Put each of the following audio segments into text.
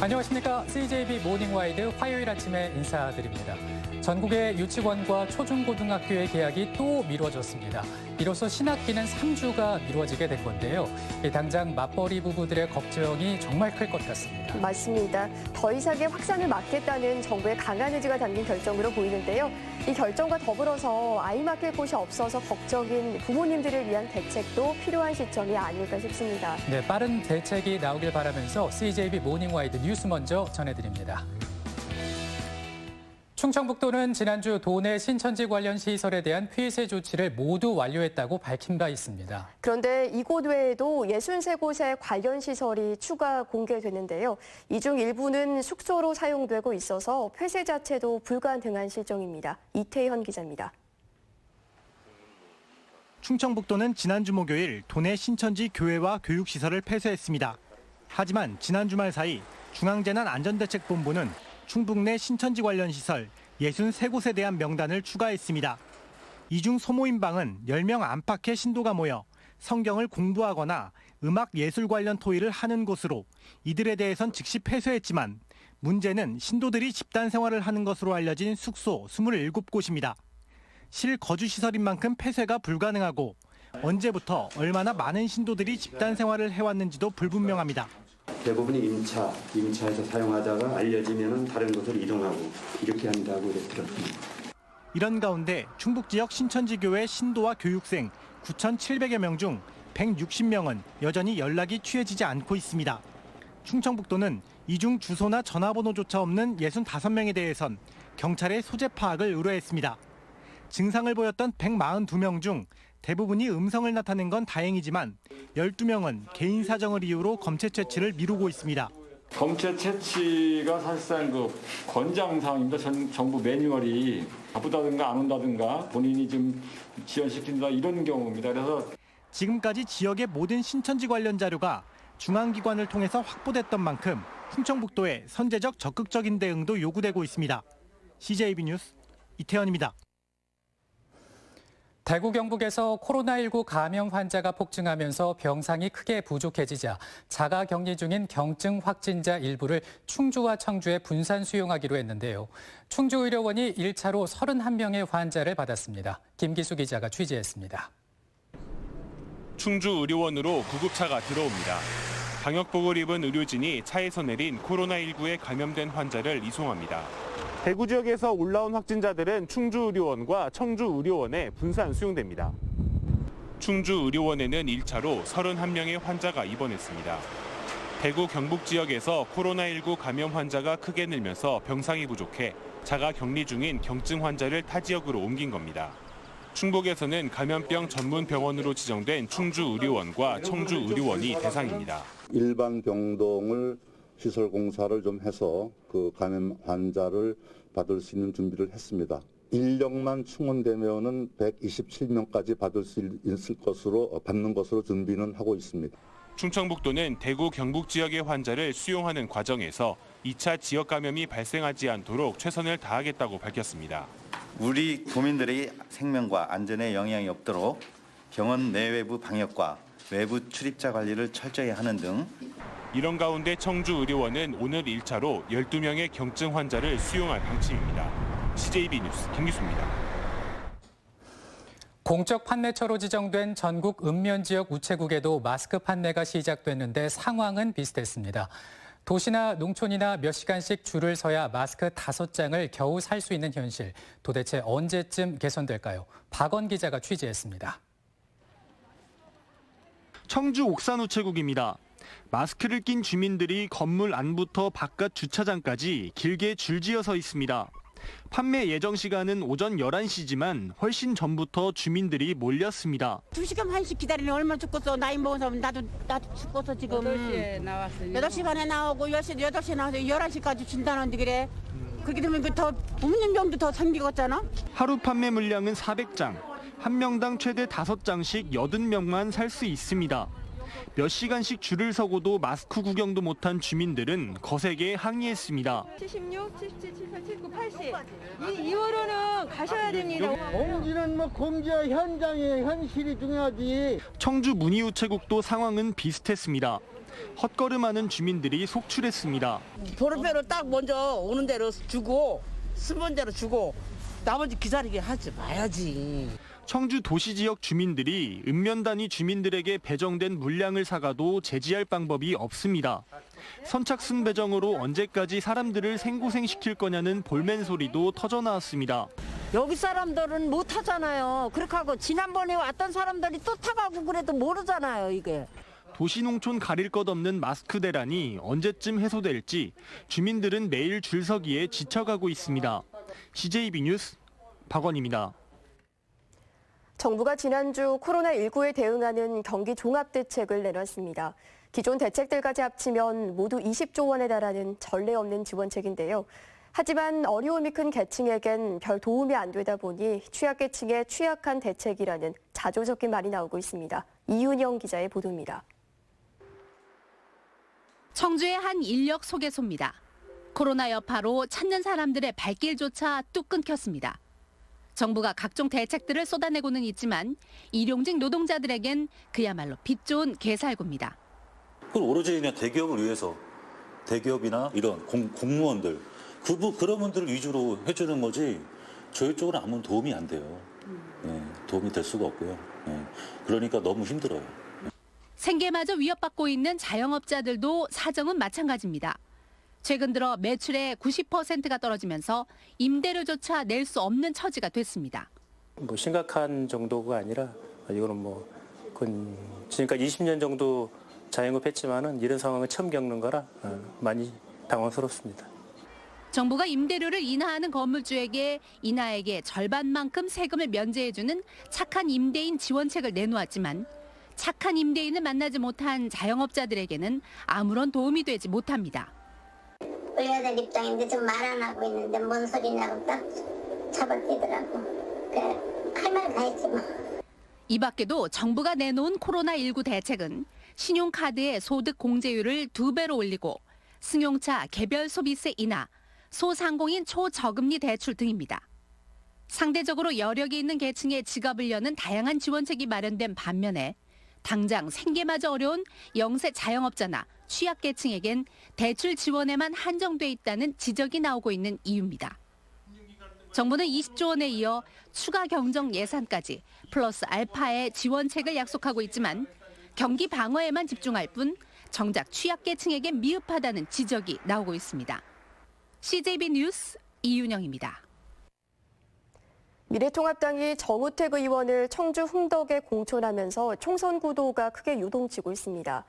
안녕하십니까. CJB 모닝와이드 화요일 아침에 인사드립니다. 전국의 유치원과 초중고등학교의 개학이 또 미뤄졌습니다. 이로써 신학기는 3주가 미뤄지게 된 건데요. 당장 맞벌이 부부들의 걱정이 정말 클 것 같습니다. 맞습니다. 더 이상의 확산을 막겠다는 정부의 강한 의지가 담긴 결정으로 보이는데요. 이 결정과 더불어서 아이 맡길 곳이 없어서 걱정인 부모님들을 위한 대책도 필요한 시점이 아닐까 싶습니다. 네, 빠른 대책이 나오길 바라면서 CJB 모닝와이드 뉴스 먼저 전해드립니다. 충청북도는 지난주 도내 신천지 관련 시설에 대한 폐쇄 조치를 모두 완료했다고 밝힌 바 있습니다. 그런데 이곳 외에도 63곳의 관련 시설이 추가 공개됐는데요. 이 중 일부는 숙소로 사용되고 있어서 폐쇄 자체도 불가능한 실정입니다. 이태현 기자입니다. 충청북도는 지난주 목요일 도내 신천지 교회와 교육시설을 폐쇄했습니다. 하지만 지난 주말 사이 중앙재난안전대책본부는 충북 내 신천지 관련 시설 63곳에 대한 명단을 추가했습니다. 이 중 소모임방은 10명 안팎의 신도가 모여 성경을 공부하거나 음악 예술 관련 토의를 하는 곳으로 이들에 대해선 즉시 폐쇄했지만 문제는 신도들이 집단 생활을 하는 것으로 알려진 숙소 27곳입니다. 실거주시설인 만큼 폐쇄가 불가능하고 언제부터 얼마나 많은 신도들이 집단 생활을 해왔는지도 불분명합니다. 대부분이 임차에서 사용하다가 알려지면 다른 곳으로 이동하고 이렇게 한다고 들었습니다. 이런 가운데 충북 지역 신천지교회 신도와 교육생 9,700여 명 중 160명은 여전히 연락이 취해지지 않고 있습니다. 충청북도는 이 중 주소나 전화번호조차 없는 65명에 대해선 경찰에 소재 파악을 의뢰했습니다. 증상을 보였던 142명 중 대부분이 음성을 나타낸 건 다행이지만 12명은 개인 사정을 이유로 검체 채취를 미루고 있습니다. 검체 채취가 사실상 권장사항입니다. 정부 매뉴얼이 바쁘다든가 안 온다든가 본인이 좀 지연시킨다 이런 경우입니다. 그래서 지금까지 지역의 모든 신천지 관련 자료가 중앙기관을 통해서 확보됐던 만큼 충청북도의 선제적 적극적인 대응도 요구되고 있습니다. CJB 뉴스 이태현입니다. 대구 경북에서 코로나19 감염 환자가 폭증하면서 병상이 크게 부족해지자 자가 격리 중인 경증 확진자 일부를 충주와 청주에 분산 수용하기로 했는데요. 충주의료원이 1차로 31명의 환자를 받았습니다. 김기수 기자가 취재했습니다. 충주의료원으로 구급차가 들어옵니다. 방역복을 입은 의료진이 차에서 내린 코로나19에 감염된 환자를 이송합니다. 대구 지역에서 올라온 확진자들은 충주의료원과 청주의료원에 분산 수용됩니다. 충주의료원에는 1차로 31명의 환자가 입원했습니다. 대구 경북 지역에서 코로나19 감염 환자가 크게 늘면서 병상이 부족해 자가 격리 중인 경증 환자를 타 지역으로 옮긴 겁니다. 충북에서는 감염병 전문 병원으로 지정된 충주의료원과 청주의료원이 대상입니다. 일반 병동을 시설 공사를 좀 해서 그 감염 환자를 받을 수 있는 준비를 했습니다. 인력만 충원되면은 127명까지 받을 수 받는 것으로 준비는 하고 있습니다. 충청북도는 대구 경북 지역의 환자를 수용하는 과정에서 2차 지역 감염이 발생하지 않도록 최선을 다하겠다고 밝혔습니다. 우리 도민들의 생명과 안전에 영향이 없도록 병원 내외부 방역과 외부 출입자 관리를 철저히 하는 등 이런 가운데 청주의료원은 오늘 1차로 12명의 경증 환자를 수용할 방침입니다. CJB 뉴스 김기수입니다. 공적 판매처로 지정된 전국 읍면지역 우체국에도 마스크 판매가 시작됐는데 상황은 비슷했습니다. 도시나 농촌이나 몇 시간씩 줄을 서야 마스크 5장을 겨우 살 수 있는 현실. 도대체 언제쯤 개선될까요? 박원 기자가 취재했습니다. 청주 옥산 우체국입니다. 마스크를 낀 주민들이 건물 안부터 바깥 주차장까지 길게 줄지어 서 있습니다. 판매 예정 시간은 오전 11시지만 훨씬 전부터 주민들이 몰렸습니다. 2시간 1시 기다리는 얼마나 죽겠어. 나이 먹은 사람 나도 죽겠어 지금. 8시에 나왔어요. 8시 반에 나오고 8시에 나와서 11시까지 준다는데 그래. 그렇게 되면 더 없는 병도 더 생기겠잖아. 하루 판매 물량은 400장. 한 명당 최대 5장씩 80명만 살 수 있습니다. 몇 시간씩 줄을 서고도 마스크 구경도 못한 주민들은 거세게 항의했습니다. 76, 77, 78, 79, 80. 이후로는 가셔야 됩니다. 공지는 공지와 현장의 현실이 중요하지. 청주 문희우체국도 상황은 비슷했습니다. 헛걸음하는 주민들이 속출했습니다. 보름표를 딱 먼저 오는 대로 주고 쓰는 대로 주고 나머지 기다리게 하지 마야지. 청주 도시지역 주민들이 읍면 단위 주민들에게 배정된 물량을 사가도 제지할 방법이 없습니다. 선착순 배정으로 언제까지 사람들을 생고생시킬 거냐는 볼멘 소리도 터져나왔습니다. 여기 사람들은 못 타잖아요. 그렇게 하고 지난번에 왔던 사람들이 또 타가고 그래도 모르잖아요, 이게. 도시농촌 가릴 것 없는 마스크 대란이 언제쯤 해소될지 주민들은 매일 줄서기에 지쳐가고 있습니다. CJB 뉴스 박원입니다. 정부가 지난주 코로나19에 대응하는 경기 종합대책을 내놨습니다. 기존 대책들까지 합치면 모두 20조 원에 달하는 전례 없는 지원책인데요. 하지만 어려움이 큰 계층에겐 별 도움이 안 되다 보니 취약계층에 취약한 대책이라는 자조 섞인 말이 나오고 있습니다. 이윤영 기자의 보도입니다. 청주의 한 인력 소개소입니다. 코로나 여파로 찾는 사람들의 발길조차 뚝 끊겼습니다. 정부가 각종 대책들을 쏟아내고는 있지만 일용직 노동자들에겐 그야말로 빛 좋은 개살구입니다. 그건 오로지 그냥 대기업을 위해서 대기업이나 이런 공무원들 그런 분들을 위주로 해주는 거지 저희 쪽은 아무 도움이 안 돼요. 도움이 될 수가 없고요. 그러니까 너무 힘들어요. 생계마저 위협받고 있는 자영업자들도 사정은 마찬가지입니다. 최근 들어 매출의 90%가 떨어지면서 임대료조차 낼 수 없는 처지가 됐습니다. 심각한 정도가 아니라 이거는 지금까지 20년 정도 자영업했지만은 이런 상황을 처음 겪는 거라 많이 당황스럽습니다. 정부가 임대료를 인하하는 건물주에게 인하액의 절반만큼 세금을 면제해주는 착한 임대인 지원책을 내놓았지만 착한 임대인을 만나지 못한 자영업자들에게는 아무런 도움이 되지 못합니다. 의뢰들 입장인데 좀 말 안 하고 있는데 뭔 소리냐고 딱 잡아뛰더라고. 할 말 다 했지 뭐. 이 밖에도 정부가 내놓은 코로나19 대책은 신용카드의 소득 공제율을 2배로 올리고 승용차 개별 소비세 인하, 소상공인 초저금리 대출 등입니다. 상대적으로 여력이 있는 계층의 지갑을 여는 다양한 지원책이 마련된 반면에 당장 생계마저 어려운 영세 자영업자나 취약계층에겐 대출 지원에만 한정돼 있다는 지적이 나오고 있는 이유입니다. 정부는 20조 원에 이어 추가 경정 예산까지 플러스 알파의 지원책을 약속하고 있지만 경기 방어에만 집중할 뿐 정작 취약계층에겐 미흡하다는 지적이 나오고 있습니다. CJB 뉴스 이윤영입니다. 미래통합당이 정우택 의원을 청주 흥덕에 공천하면서 총선 구도가 크게 요동치고 있습니다.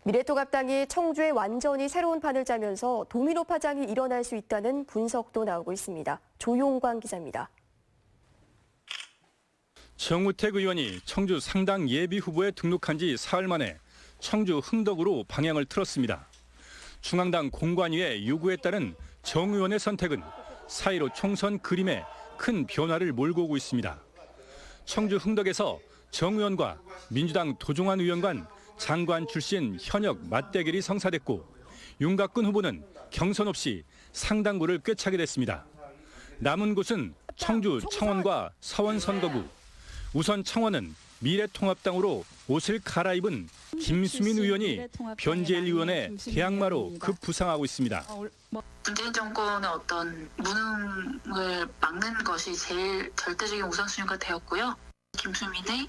미래통합당이 청주에 완전히 새로운 판을 짜면서 도미노 파장이 일어날 수 있다는 분석도 나오고 있습니다. 조용광 기자입니다. 정우택 의원이 청주 상당 예비 후보에 등록한 지 사흘 만에 청주 흥덕으로 방향을 틀었습니다. 중앙당 공관위의 요구에 따른 정 의원의 선택은 4.15 총선 그림에 큰 변화를 몰고 오고 있습니다. 청주 흥덕에서 정 의원과 민주당 도종환 의원 간 장관 출신 현역 맞대결이 성사됐고 윤곽근 후보는 경선 없이 상당구를 꿰차게 됐습니다. 남은 곳은 청주 청원과 서원 선거구. 우선 청원은 미래통합당으로 옷을 갈아입은 김수민 의원이 변재일 의원의 대항마로 급부상하고 있습니다. 문재인 정권의 어떤 무능을 막는 것이 제일 절대적인 우선순위가 되었고요. 김수민의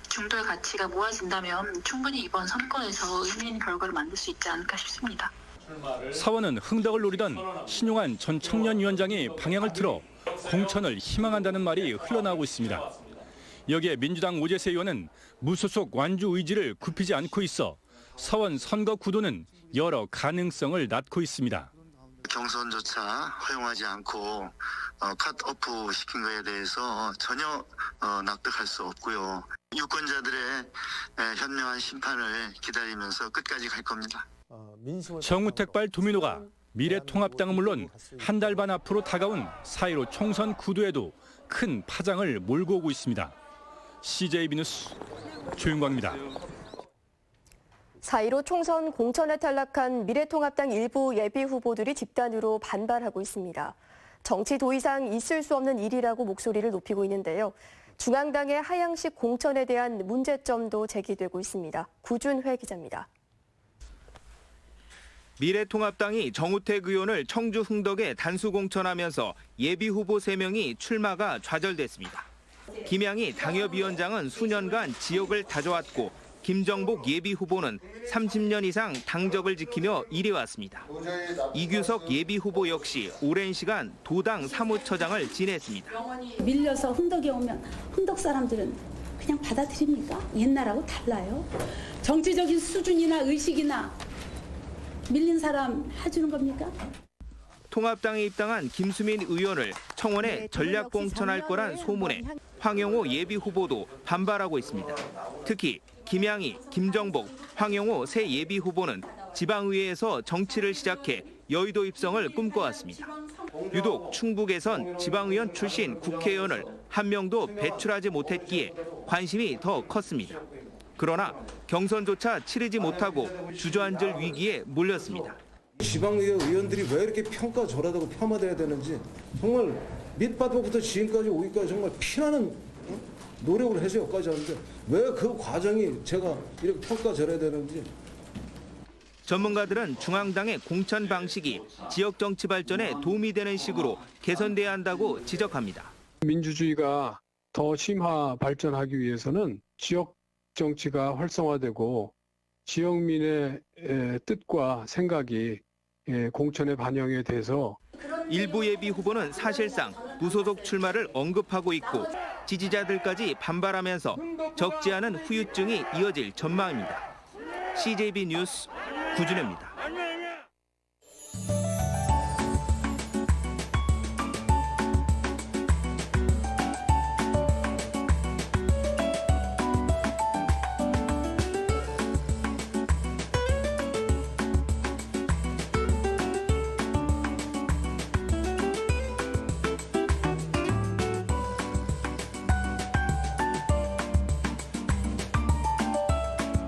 중도의 가치가 모아진다면 충분히 이번 선거에서 의미 있는 결과를 만들 수 있지 않을까 싶습니다. 서원은 흥덕을 노리던 신용한 전 청년위원장이 방향을 틀어 공천을 희망한다는 말이 흘러나오고 있습니다. 여기에 민주당 오재세 의원은 무소속 완주 의지를 굽히지 않고 있어 서원 선거 구도는 여러 가능성을 낳고 있습니다. 경선조차 허용하지 않고 컷오프 시킨 거에 대해서 전혀 납득할 수 없고요. 유권자들의 현명한 심판을 기다리면서 끝까지 갈 겁니다. 정우택발 도미노가 미래통합당은 물론 한 달 반 앞으로 다가온 4.15 총선 구도에도 큰 파장을 몰고 오고 있습니다. CJB 뉴스 조윤광입니다. 4.15 총선 공천에 탈락한 미래통합당 일부 예비후보들이 집단으로 반발하고 있습니다. 정치 도의상 있을 수 없는 일이라고 목소리를 높이고 있는데요. 중앙당의 하향식 공천에 대한 문제점도 제기되고 있습니다. 구준회 기자입니다. 미래통합당이 정우택 의원을 청주 흥덕에 단수 공천하면서 예비후보 3명이 출마가 좌절됐습니다. 김양희 당협위원장은 수년간 지역을 다져왔고 김정복 예비후보는 30년 이상 당적을 지키며 일해왔습니다. 이규석 예비후보 역시 오랜 시간 도당 사무처장을 지냈습니다. 밀려서 흥덕에 오면 흥덕 사람들은 그냥 받아들입니까? 옛날하고 달라요. 정치적인 수준이나 의식이나 밀린 사람 해주는 겁니까? 통합당에 입당한 김수민 의원을 청원에 전략 공천할 거란 소문에 황영호 예비후보도 반발하고 있습니다. 특히 김양희, 김정복, 황영호 새 예비후보는 지방의회에서 정치를 시작해 여의도 입성을 꿈꿔왔습니다. 유독 충북에선 지방의원 출신 국회의원을 한 명도 배출하지 못했기에 관심이 더 컸습니다. 그러나 경선조차 치르지 못하고 주저앉을 위기에 몰렸습니다. 지방의회 의원들이 왜 이렇게 평가절하다고 폄하돼야 되는지 정말 밑바닥부터 지금까지 오기까지 정말 피나는 노력을 해서 여기까지 하는데 왜 그 과정이 제가 이렇게 평가절해야 되는지. 전문가들은 중앙당의 공천 방식이 지역 정치 발전에 도움이 되는 식으로 개선돼야 한다고 지적합니다. 민주주의가 더 심화 발전하기 위해서는 지역 정치가 활성화되고 지역민의 뜻과 생각이 공천에 반영이 돼서 일부 예비 후보는 사실상 무소속 출마를 언급하고 있고 지지자들까지 반발하면서 적지 않은 후유증이 이어질 전망입니다. CJB 뉴스 구준혜입니다.